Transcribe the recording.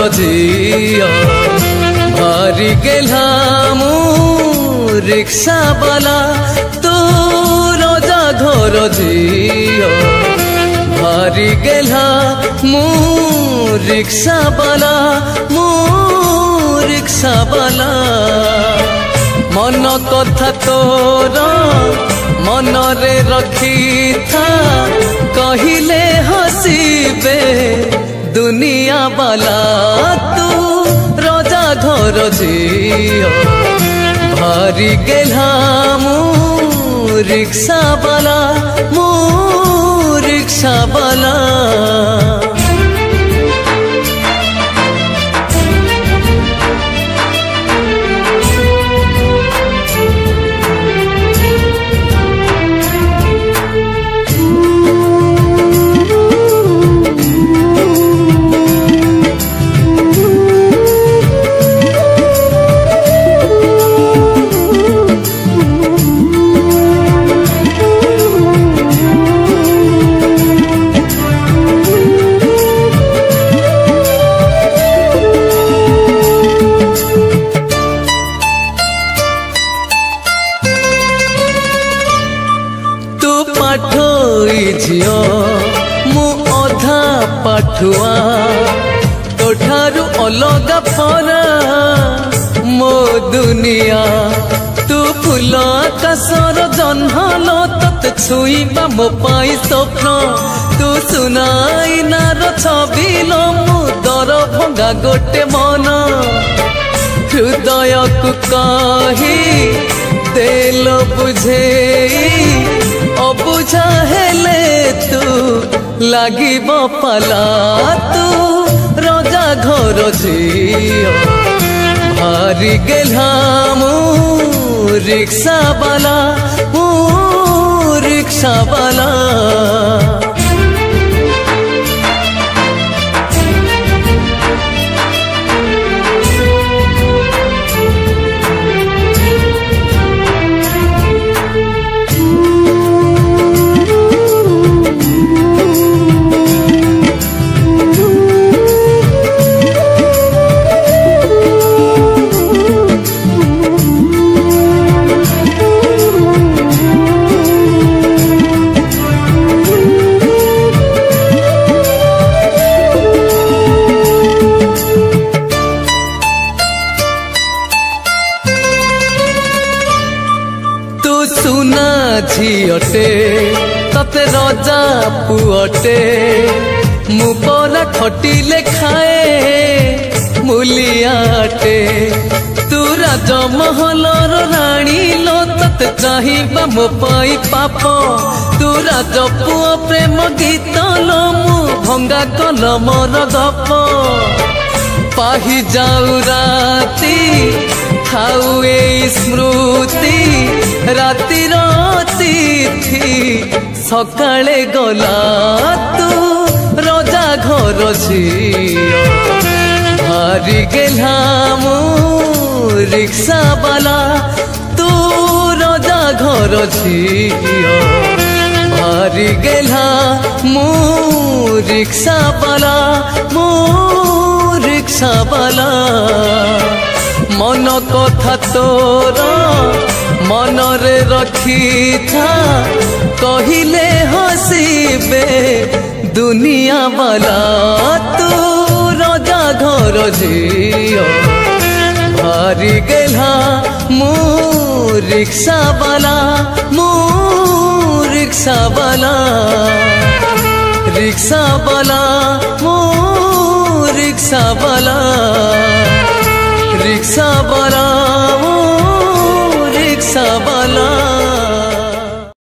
झिया भारी गेला मु रिक्शा वाला तो रोजा घर झिया भारी गेला मु रिक्शा वाला मन कथा तोर मन रे रखी था कहिले हसीबे दुनिया वाला तू रोजा घर झिया भारी गेला मु रिक्शा वाला झियो मु अधा पाठुआ तोठारु अलग परा मो दुनिया तू फूल आकाशर जन्हल तत छुईबा मो पाई स्वप्न तू सुनाई नार छबिल मु दर भंगा गोटे मन हृदय को कही देल बुझे अबुझा हेले तू लागिब पाला तू रोजा घर झिया भारी गेला मु रिक्शा वाला सुना झियटे तते रजा पुअटे मु परा खटिले खाए मुलियाटे तू राजमहलर रानी लो तते चाहिबा मो पाई पाप तू राजपुआ प्रेम गीत लो मु भंगा कलमर गप पाही जाऊ राती खाऊ ए स्मृति रातिर अतिथि सकाळे गला तू रोजा घर झिया भारी गेला मु रिक्शा वाला तू रोजा घर झिया भारी गेला मु रिक्शा वाला मन कथा तोर मन रे रखी था कहिले हसीबे दुनिया वाला तू रोजा घर झिया भारी गेला मु रिक्शा वाला रिक्शा वाला